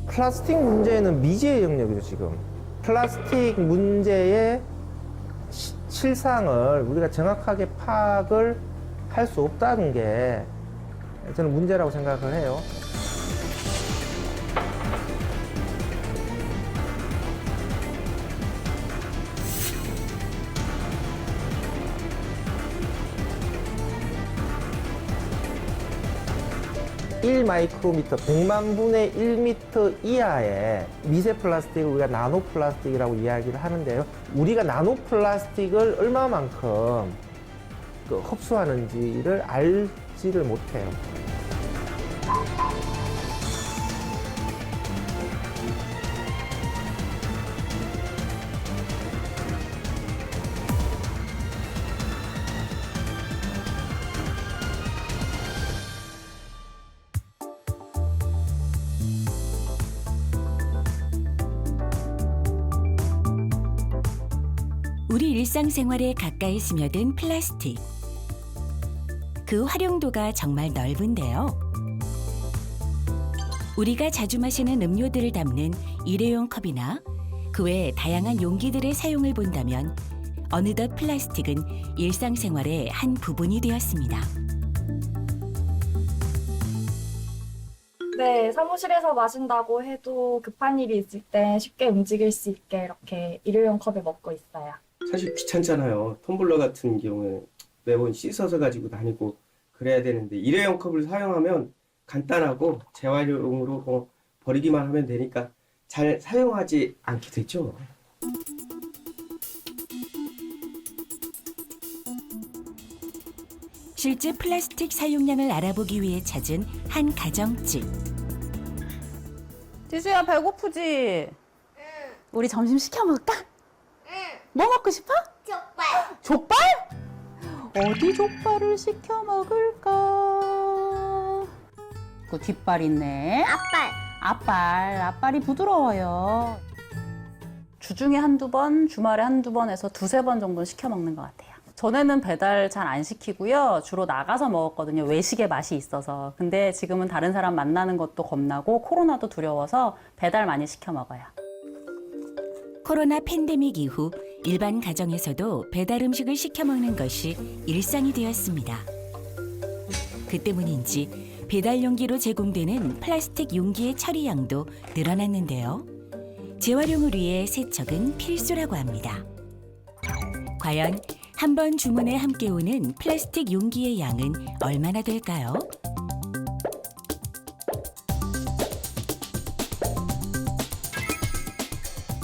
플라스틱 문제는 미지의 영역이죠, 지금. 플라스틱 문제의 실상을 우리가 정확하게 파악을 할 수 없다는 게 저는 문제라고 생각을 해요. 일 마이크로미터, 100만 분의 1미터 이하의 미세 플라스틱을 우리가 나노 플라스틱이라고 이야기를 하는데요. 우리가 나노 플라스틱을 얼마만큼 흡수하는지를 알지를 못해요. 우리 일상생활에 가까이 스며든 플라스틱. 그 활용도가 정말 넓은데요. 우리가 자주 마시는 음료들을 담는 일회용 컵이나 그 외 다양한 용기들의 사용을 본다면 어느덧 플라스틱은 일상생활의 한 부분이 되었습니다. 네, 사무실에서 마신다고 해도 급한 일이 있을 때 쉽게 움직일 수 있게 이렇게 일회용 컵에 먹고 있어요. 사실 귀찮잖아요. 텀블러 같은 경우에 매번 씻어서 가지고 다니고 그래야 되는데 일회용 컵을 사용하면 간단하고 재활용으로 버리기만 하면 되니까 잘 사용하지 않게 되죠. 실제 플라스틱 사용량을 알아보기 위해 찾은 한 가정집. 지수야, 배고프지? 우리 점심 시켜 먹을까? 뭐 먹고 싶어? 족발. 족발? 어디 족발을 시켜 먹을까? 그 뒷발 있네. 아빠. 앞발이 부드러워요. 주중에 한두 번, 주말에 한두 번 해서 두세 번 정도는 시켜 먹는 것 같아요. 전에는 배달 잘 안 시키고요. 주로 나가서 먹었거든요. 외식의 맛이 있어서. 근데 지금은 다른 사람 만나는 것도 겁나고 코로나도 두려워서 배달 많이 시켜 먹어요. 코로나 팬데믹 이후 일반 가정에서도 배달 음식을 시켜 먹는 것이 일상이 되었습니다. 그 때문인지 배달 용기로 제공되는 플라스틱 용기의 처리량도 늘어났는데요. 재활용을 위해 세척은 필수라고 합니다. 과연 한 번 주문에 함께 오는 플라스틱 용기의 양은 얼마나 될까요?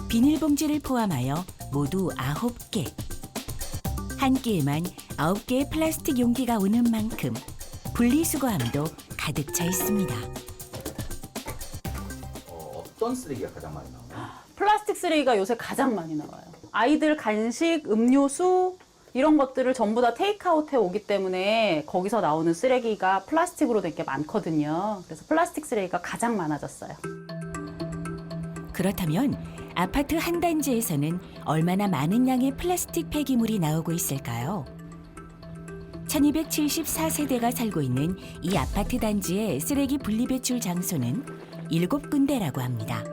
비닐봉지를 포함하여 모두 9개. 한 끼에만 9개의 플라스틱 용기가 오는 만큼 분리수거함도 가득 차 있습니다. 어떤 쓰레기가 가장 많이 나와요? 플라스틱 쓰레기가 요새 가장 많이 나와요. 아이들 간식, 음료수 이런 것들을 전부 다 테이크아웃 해 오기 때문에 거기서 나오는 쓰레기가 플라스틱으로 된 게 많거든요. 그래서 플라스틱 쓰레기가 가장 많아졌어요. 그렇다면 아파트 한 단지에서는 얼마나 많은 양의 플라스틱 폐기물이 나오고 있을까요? 1274세대가 살고 있는 이 아파트 단지의 쓰레기 분리배출 장소는 7군데라고 합니다.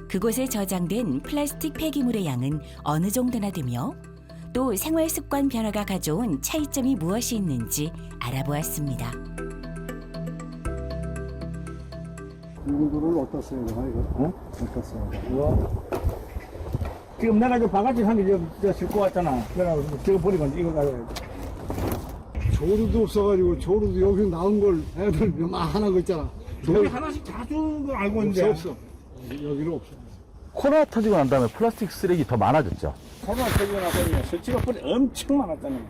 그곳에 저장된 플라스틱 폐기물의 양은 어느 정도나 되며 또 생활습관 변화가 가져온 차이점이 무엇이 있는지 알아보았습니다. 이거를 어디다 써야 되나, 이거? 응? 어디다 써야 돼? 이거? 지금 내가 저 바가지 한 개 싣고 왔잖아. 내가 저거 버리고 이거 가져야 돼. 조류도 없어가지고, 조류도 여기 나온 걸 애들 요만한 거 있잖아. 저기 하나씩 다 주는 거 알고 있는데. 없어. 여기는 없어. 코로나 터지고 난 다음에 플라스틱 쓰레기 더 많아졌죠? 코로나 터지고 나서 설치가불이 엄청 많았잖아요.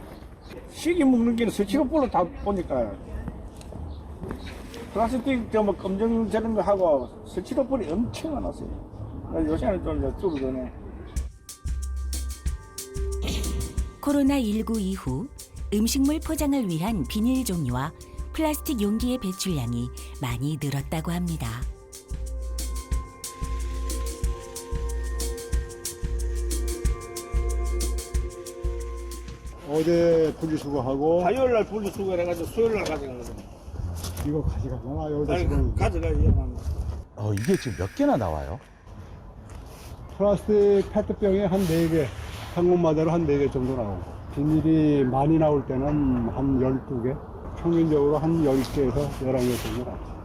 시기 먹는 게는 설치가불로 다 보니까. 플라스틱 뭐 검정 저런 거 하고 설치가불이 엄청 많았어요. 요새는 좀 줄어드네. 코로나19 이후 음식물 포장을 위한 비닐 종류와 플라스틱 용기의 배출량이 많이 늘었다고 합니다. 어제 분리수거하고, 화요일날 분리수거를 해가지고 수요일날 가져가거든. 이거 가져가잖아, 여기다 아니, 지금. 가져가야지. 이게 지금 몇 개나 나와요? 플라스틱 페트병이 한 4개, 한 곳마다로 한 4개 정도 나오고, 비닐이 많이 나올 때는 한 12개, 평균적으로 한 10개에서 11개 정도 나오죠.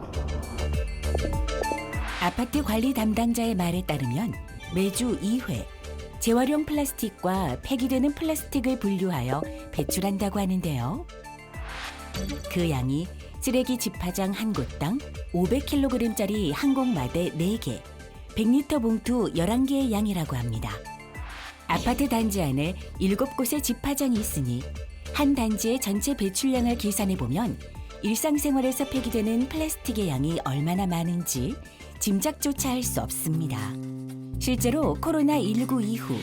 아파트 관리 담당자의 말에 따르면 매주 2회 재활용 플라스틱과 폐기되는 플라스틱을 분류하여 배출한다고 하는데요. 그 양이 쓰레기 집화장 한 곳당 500kg짜리 항공마대 4개, 100리터 봉투 11개의 양이라고 합니다. 아파트 단지 안에 7곳의 집화장이 있으니 한 단지의 전체 배출량을 계산해보면 일상생활에서 폐기되는 플라스틱의 양이 얼마나 많은지 짐작조차 할 수 없습니다. 실제로 코로나19 이후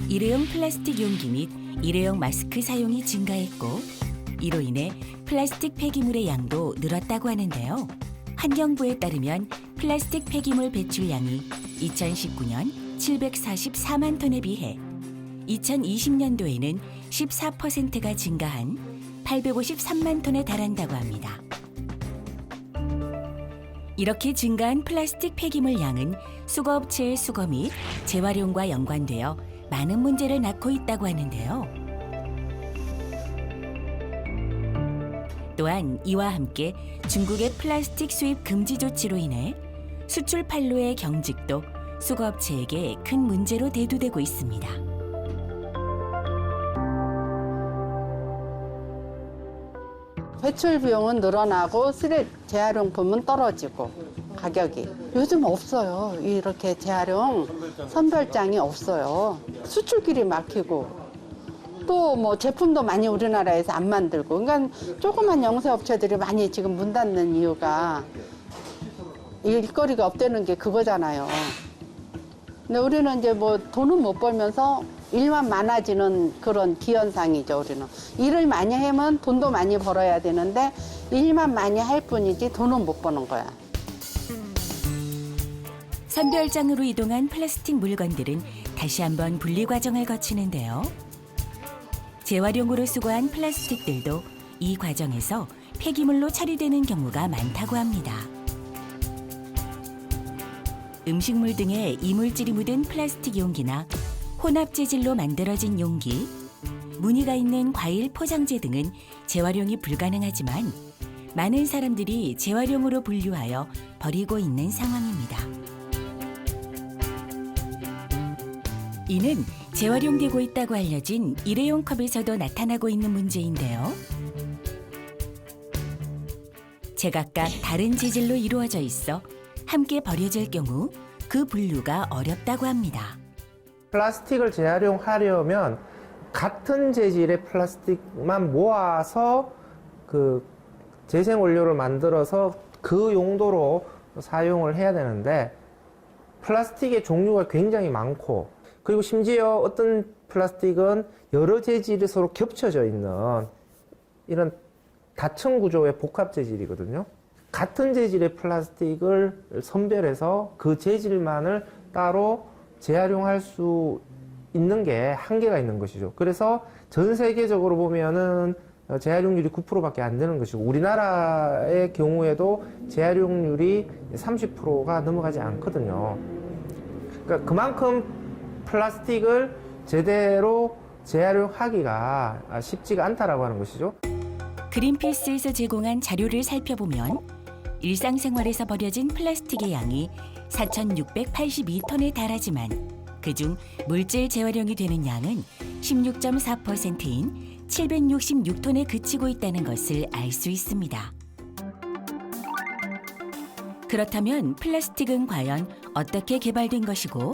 일회용 플라스틱 용기 및 일회용 마스크 사용이 증가했고 이로 인해 플라스틱 폐기물의 양도 늘었다고 하는데요. 환경부에 따르면 플라스틱 폐기물 배출량이 2019년 744만 톤에 비해 2020년도에는 14%가 증가한 853만 톤에 달한다고 합니다. 이렇게 증가한 플라스틱 폐기물 양은 수거업체의 수거 및 재활용과 연관되어 많은 문제를 낳고 있다고 하는데요. 또한 이와 함께 중국의 플라스틱 수입 금지 조치로 인해 수출 판로의 경직도 수거업체에게 큰 문제로 대두되고 있습니다. 배출 비용은 늘어나고 재활용품은 떨어지고 가격이 요즘 없어요. 이렇게 재활용 선별장이 없어요. 수출길이 막히고 또 뭐 제품도 많이 우리나라에서 안 만들고 그러니까 조그만 영세업체들이 많이 지금 문 닫는 이유가 일거리가 없다는 게 그거잖아요. 근데 우리는 이제 뭐 돈은 못 벌면서 일만 많아지는 그런 기현상이죠, 우리는. 일을 많이 하면 돈도 많이 벌어야 되는데 일만 많이 할 뿐이지 돈은 못 버는 거야. 선별장으로 이동한 플라스틱 물건들은 다시 한번 분리 과정을 거치는데요. 재활용으로 수거한 플라스틱들도 이 과정에서 폐기물로 처리되는 경우가 많다고 합니다. 음식물 등의 이물질이 묻은 플라스틱 용기나 혼합 재질로 만들어진 용기, 무늬가 있는 과일 포장재 등은 재활용이 불가능하지만 많은 사람들이 재활용으로 분류하여 버리고 있는 상황입니다. 이는 재활용되고 있다고 알려진 일회용 컵에서도 나타나고 있는 문제인데요. 제각각 다른 재질로 이루어져 있어 함께 버려질 경우 그 분류가 어렵다고 합니다. 플라스틱을 재활용하려면 같은 재질의 플라스틱만 모아서 그 재생 원료를 만들어서 그 용도로 사용을 해야 되는데 플라스틱의 종류가 굉장히 많고 그리고 심지어 어떤 플라스틱은 여러 재질이 서로 겹쳐져 있는 이런 다층 구조의 복합 재질이거든요. 같은 재질의 플라스틱을 선별해서 그 재질만을 따로 재활용할 수 있는 게 한계가 있는 것이죠. 그래서 전 세계적으로 보면은 재활용률이 9%밖에 안 되는 것이고 우리나라의 경우에도 재활용률이 30%가 넘어가지 않거든요. 그러니까 그만큼 플라스틱을 제대로 재활용하기가 쉽지가 않다라고 하는 것이죠. 그린피스에서 제공한 자료를 살펴보면 일상생활에서 버려진 플라스틱의 양이 4,682톤에 달하지만 그중 물질 재활용이 되는 양은 16.4%인 766톤에 그치고 있다는 것을 알 수 있습니다. 그렇다면 플라스틱은 과연 어떻게 개발된 것이고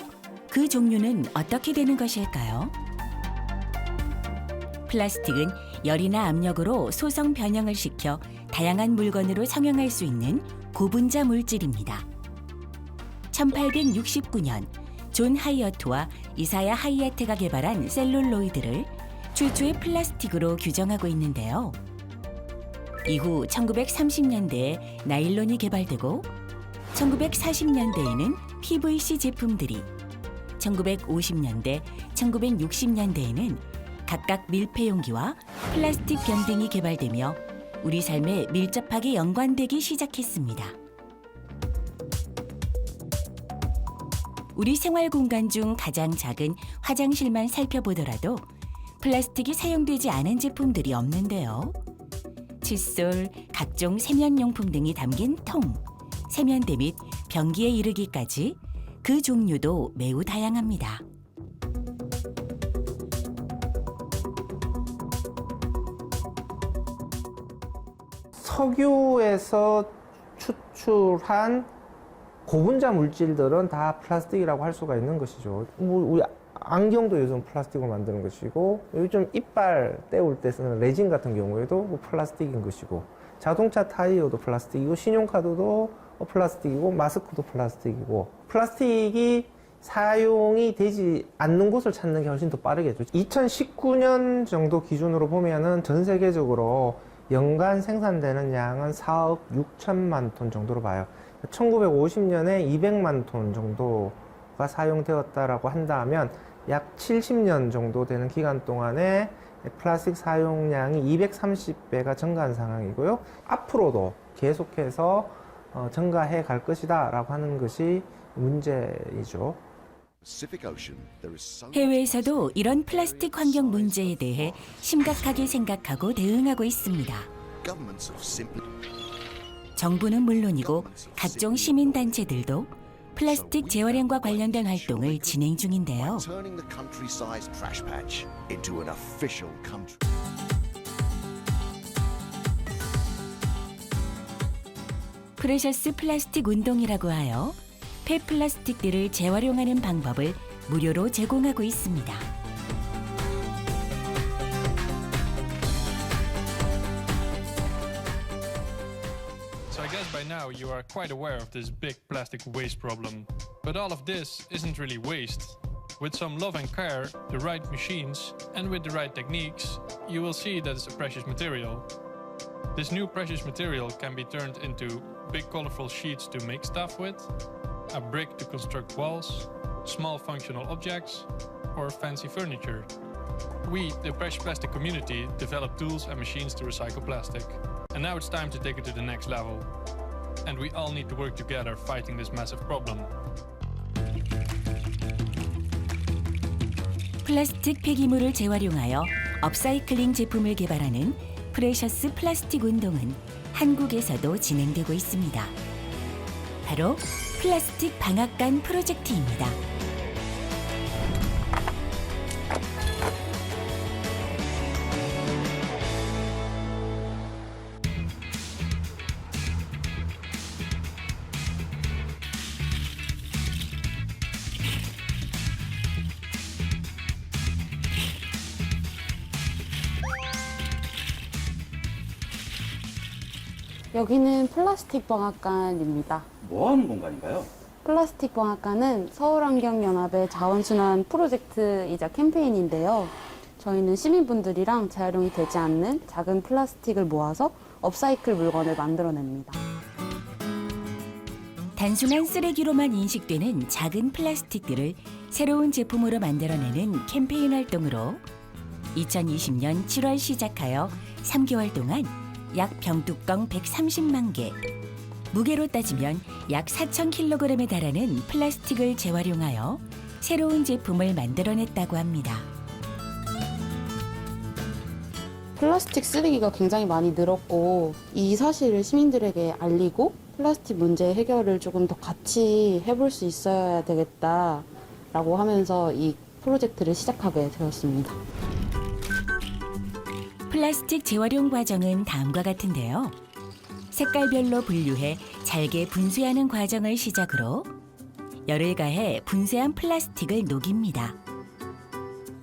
그 종류는 어떻게 되는 것일까요? 플라스틱은 열이나 압력으로 소성 변형을 시켜 다양한 물건으로 성형할 수 있는 고분자 물질입니다. 1869년 존 하이어트와 이사야 하이아트가 개발한 셀룰로이드를 최초의 플라스틱으로 규정하고 있는데요. 이후 1930년대에 나일론이 개발되고 1940년대에는 PVC 제품들이 1950년대, 1960년대에는 각각 밀폐용기와 플라스틱 병 등이 개발되며 우리 삶에 밀접하게 연관되기 시작했습니다. 우리 생활 공간 중 가장 작은 화장실만 살펴보더라도 플라스틱이 사용되지 않은 제품들이 없는데요. 칫솔, 각종 세면용품 등이 담긴 통, 세면대 및 변기에 이르기까지 그 종류도 매우 다양합니다. 석유에서 추출한 고분자 물질들은 다 플라스틱이라고 할 수가 있는 것이죠. 우리 안경도 요즘 플라스틱으로 만드는 것이고, 요즘 이빨 때울 때 쓰는 레진 같은 경우에도 플라스틱인 것이고, 자동차 타이어도 플라스틱이고, 신용카드도 플라스틱이고, 마스크도 플라스틱이고, 플라스틱이 사용이 되지 않는 곳을 찾는 게 훨씬 더 빠르겠죠. 2019년 정도 기준으로 보면은 전 세계적으로 연간 생산되는 양은 4억 6천만 톤 정도로 봐요. 1950년에 200만 톤 정도가 사용되었다라고 한다면 약 70년 정도 되는 기간 동안에 플라스틱 사용량이 230배가 증가한 상황이고요. 앞으로도 계속해서 증가해 갈 것이다 라고 하는 것이 문제이죠. 해외에서도 이런 플라스틱 환경 문제에 대해 심각하게 생각하고 대응하고 있습니다. 정부는 물론이고 각종 시민단체들도 플라스틱 재활용과 관련된 활동을 진행 중인데요. 프레셔스 플라스틱 운동이라고 하여 폐플라스틱들을 재활용하는 방법을 무료로 제공하고 있습니다. So I guess by now you are quite aware of this big plastic waste problem. But all of this isn't really waste. With some love and care, the right machines, and with the right techniques, you will see that it's a precious material. This new precious material can be turned into big colorful sheets to make stuff with, a brick to construct walls, small functional objects, or fancy furniture. We, the Precious Plastic community, develop tools and machines to recycle plastic. And now it's time to take it to the next level. And we all need to work together fighting this massive problem. 플라스틱 폐기물을 재활용하여 업사이클링 제품을 개발하는 프레셔스 플라스틱 운동은 한국에서도 진행되고 있습니다. 바로 플라스틱 방앗간 프로젝트입니다. 여기는 플라스틱 방앗간입니다. 뭐 하는 공간인가요? 플라스틱 방앗간은 서울환경연합의 자원순환 프로젝트이자 캠페인인데요. 저희는 시민분들이랑 재활용이 되지 않는 작은 플라스틱을 모아서 업사이클 물건을 만들어냅니다. 단순한 쓰레기로만 인식되는 작은 플라스틱들을 새로운 제품으로 만들어내는 캠페인 활동으로 2020년 7월 시작하여 3개월 동안 약 병뚜껑 130만 개, 무게로 따지면 약 4,000kg에 달하는 플라스틱을 재활용하여 새로운 제품을 만들어냈다고 합니다. 플라스틱 쓰레기가 굉장히 많이 늘었고 이 사실을 시민들에게 알리고 플라스틱 문제 해결을 조금 더 같이 해볼 수 있어야 되겠다라고 하면서 이 프로젝트를 시작하게 되었습니다. 플라스틱 재활용 과정은 다음과 같은데요. 색깔별로 분류해 잘게 분쇄하는 과정을 시작으로 열을 가해 분쇄한 플라스틱을 녹입니다.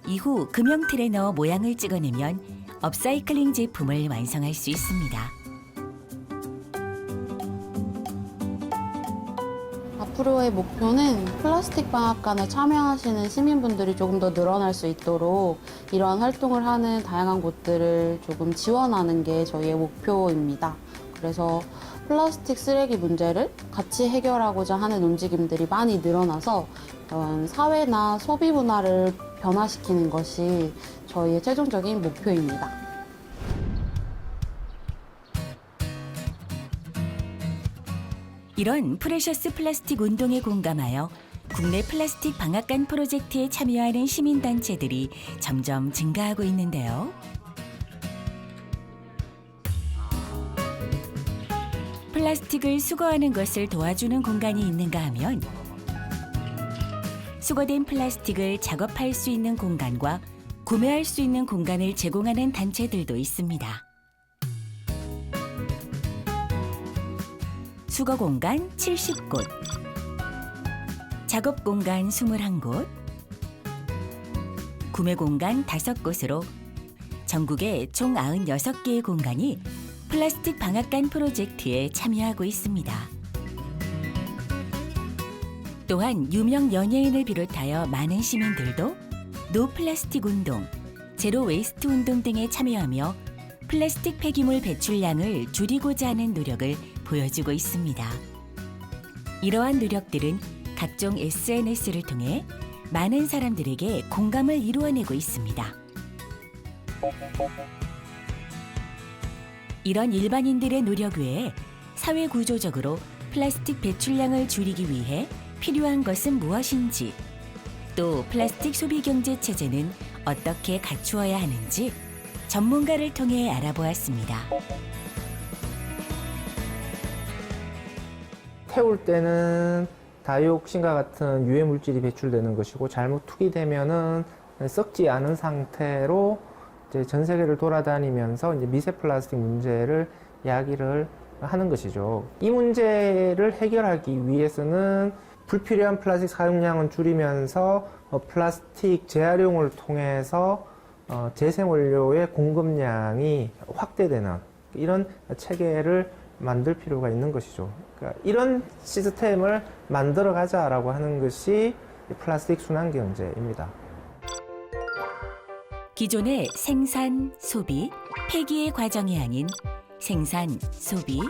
이후 금형틀에 넣어 모양을 찍어내면 업사이클링 제품을 완성할 수 있습니다. 앞으로의 목표는 플라스틱 방앗간에 참여하시는 시민분들이 조금 더 늘어날 수 있도록 이러한 활동을 하는 다양한 곳들을 조금 지원하는 게 저희의 목표입니다. 그래서 플라스틱 쓰레기 문제를 같이 해결하고자 하는 움직임들이 많이 늘어나서 사회나 소비 문화를 변화시키는 것이 저희의 최종적인 목표입니다. 이런 프레셔스 플라스틱 운동에 공감하여 국내 플라스틱 방앗간 프로젝트에 참여하는 시민단체들이 점점 증가하고 있는데요. 플라스틱을 수거하는 것을 도와주는 공간이 있는가 하면 수거된 플라스틱을 작업할 수 있는 공간과 구매할 수 있는 공간을 제공하는 단체들도 있습니다. 수거 공간 70곳, 작업 공간 21곳, 구매 공간 5곳으로 전국에 총 96개의 공간이 플라스틱 방앗간 프로젝트에 참여하고 있습니다. 또한 유명 연예인을 비롯하여 많은 시민들도 노 플라스틱 운동, 제로 웨이스트 운동 등에 참여하며 플라스틱 폐기물 배출량을 줄이고자 하는 노력을 보여주고 있습니다. 이러한 노력들은 각종 SNS를 통해 많은 사람들에게 공감을 이루어내고 있습니다. 이런 일반인들의 노력 외에 사회 구조적으로 플라스틱 배출량을 줄이기 위해 필요한 것은 무엇인지, 또 플라스틱 소비 경제 체제는 어떻게 갖추어야 하는지 전문가를 통해 알아보았습니다. 태울 때는 다이옥신과 같은 유해 물질이 배출되는 것이고 잘못 투기되면은 썩지 않은 상태로 이제 전 세계를 돌아다니면서 이제 미세 플라스틱 문제를 야기를 하는 것이죠. 이 문제를 해결하기 위해서는 불필요한 플라스틱 사용량은 줄이면서 플라스틱 재활용을 통해서 재생원료의 공급량이 확대되는 이런 체계를 만들 필요가 있는 것이죠. 그러니까 이런 시스템을 만들어 가자라고 하는 것이 플라스틱 순환 경제입니다. 기존의 생산, 소비, 폐기의 과정이 아닌 생산, 소비,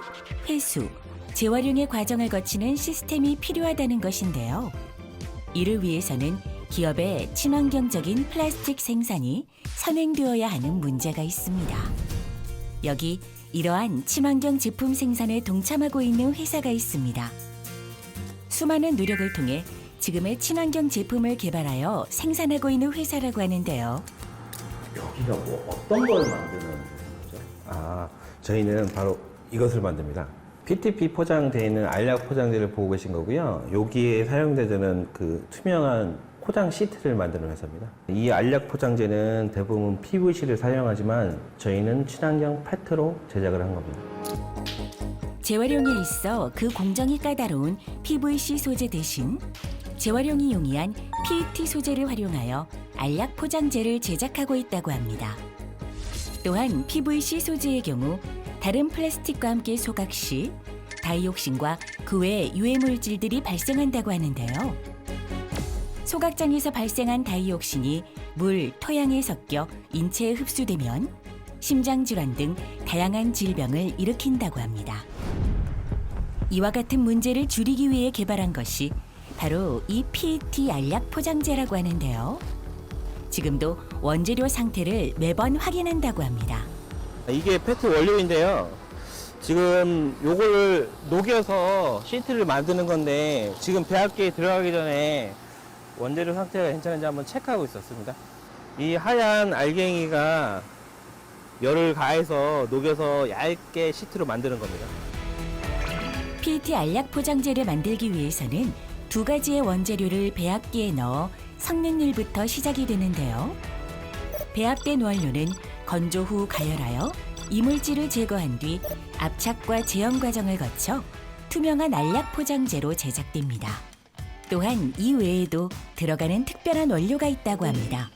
회수, 재활용의 과정을 거치는 시스템이 필요하다는 것인데요. 이를 위해서는 기업의 친환경적인 플라스틱 생산이 선행되어야 하는 문제가 있습니다. 여기 이러한 친환경 제품 생산에 동참하고 있는 회사가 있습니다. 수많은 노력을 통해 지금의 친환경 제품을 개발하여 생산하고 있는 회사라고 하는데요. 여기가 뭐 어떤 걸 만드는 거죠? 저희는 바로 이것을 만듭니다. PTP 포장되어 있는 알약 포장지를 보고 계신 거고요. 여기에 사용되는 그 투명한 포장 시트를 만드는 회사입니다. 이 알약 포장재는 대부분 PVC를 사용하지만 저희는 친환경 페트로 제작을 한 겁니다. 재활용에 있어 그 공정이 까다로운 PVC 소재 대신 재활용이 용이한 PET 소재를 활용하여 알약 포장재를 제작하고 있다고 합니다. 또한 PVC 소재의 경우 다른 플라스틱과 함께 소각 시 다이옥신과 그 외 유해 물질들이 발생한다고 하는데요. 소각장에서 발생한 다이옥신이 물, 토양에 섞여 인체에 흡수되면 심장질환 등 다양한 질병을 일으킨다고 합니다. 이와 같은 문제를 줄이기 위해 개발한 것이 바로 이 PET 알약 포장재라고 하는데요. 지금도 원재료 상태를 매번 확인한다고 합니다. 이게 페트 원료인데요. 지금 요걸 녹여서 시트를 만드는 건데 지금 배합기에 들어가기 전에 원재료 상태가 괜찮은지 한번 체크하고 있었습니다. 이 하얀 알갱이가 열을 가해서 녹여서 얇게 시트로 만드는 겁니다. PET 알약 포장재를 만들기 위해서는 2가지의 원재료를 배합기에 넣어 섞는 일부터 시작이 되는데요. 배합된 원료는 건조 후 가열하여 이물질을 제거한 뒤 압착과 제형 과정을 거쳐 투명한 알약 포장재로 제작됩니다. 또한 이 외에도 들어가는 특별한 원료가 있다고 합니다.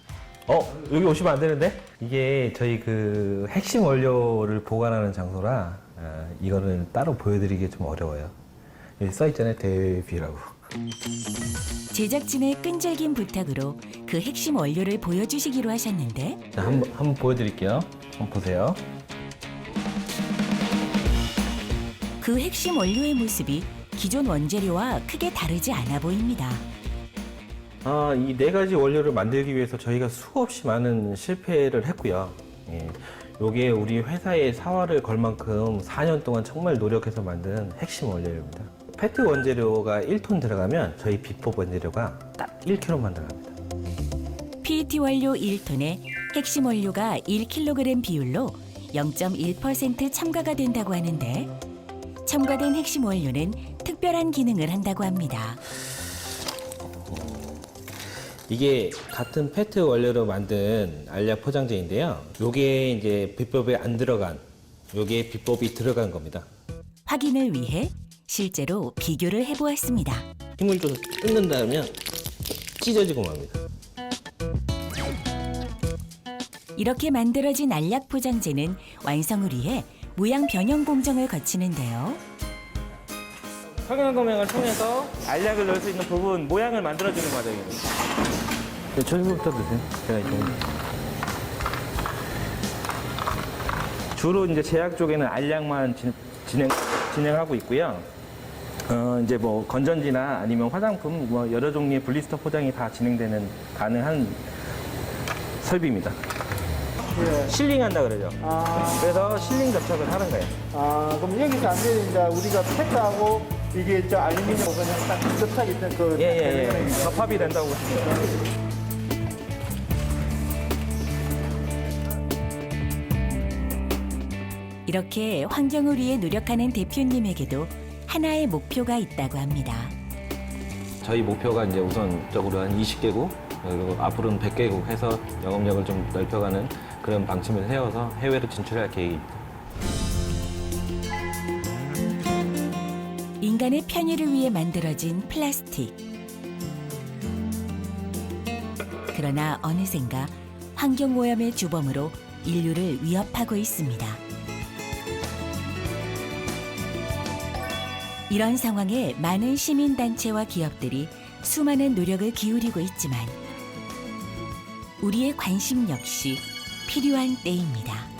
여기 오시면 안 되는데? 이게 저희 그 핵심 원료를 보관하는 장소라 이거는 따로 보여드리기 좀 어려워요. 여기 써있잖아요. 대비라고. 제작진의 끈질긴 부탁으로 그 핵심 원료를 보여주시기로 하셨는데 자, 한번 보여드릴게요. 한번 보세요. 그 핵심 원료의 모습이 기존 원재료와 크게 다르지 않아 보입니다. 이 4가지 원료를 만들기 위해서 저희가 수없이 많은 실패를 했고요. 요게 우리 회사의 사활을 걸 만큼 4년 동안 정말 노력해서 만든 핵심 원료입니다. 페트 원재료가 1톤 들어가면 저희 비법 원재료가 딱 1kg만 들어갑니다. PET 원료 1톤에 핵심 원료가 1kg 비율로 0.1% 첨가가 된다고 하는데 첨가된 핵심 원료는 특별한 기능을 한다고 합니다. 이게 같은 페트 원료로 만든 알약 포장재인데요. 요게 이제 비법에 안 들어간, 요게 비법이 들어간 겁니다. 확인을 위해 실제로 비교를 해보았습니다. 힘을 좀 뜯는다 하면 찢어지고 맙니다. 이렇게 만들어진 알약 포장재는 완성을 위해 모양 변형 공정을 거치는데요. 석연검명을 통해서 알약을 넣을 수 있는 부분 모양을 만들어주는 과정입니다. 저희부터 드세요. 제가 이제 주로 이제 제약 쪽에는 알약만 진행하고 있고요. 이제 뭐 건전지나 아니면 화장품 뭐 여러 종류의 블리스터 포장이 다 진행되는 가능한 설비입니다. 실링한다 그러죠. 그래서 실링 접착을 하는 거예요. 그럼 여기서 안 되는 이제 우리가 페트하고 이게 저 알루미늄 그냥 딱 접착이 된 그. 예. 접합이 된다고 보시면 돼요. 이렇게 환경을 위해 노력하는 대표님에게도 하나의 목표가 있다고 합니다. 저희 목표가 이제 우선적으로 한 20개국, 그리고 앞으로는 100개국 해서 영업력을 좀 넓혀가는 그런 방침을 세워서 해외로 진출할 계획입니다. 인간의 편의를 위해 만들어진 플라스틱. 그러나 어느샌가 환경오염의 주범으로 인류를 위협하고 있습니다. 이런 상황에 많은 시민단체와 기업들이 수많은 노력을 기울이고 있지만 우리의 관심 역시 필요한 때입니다.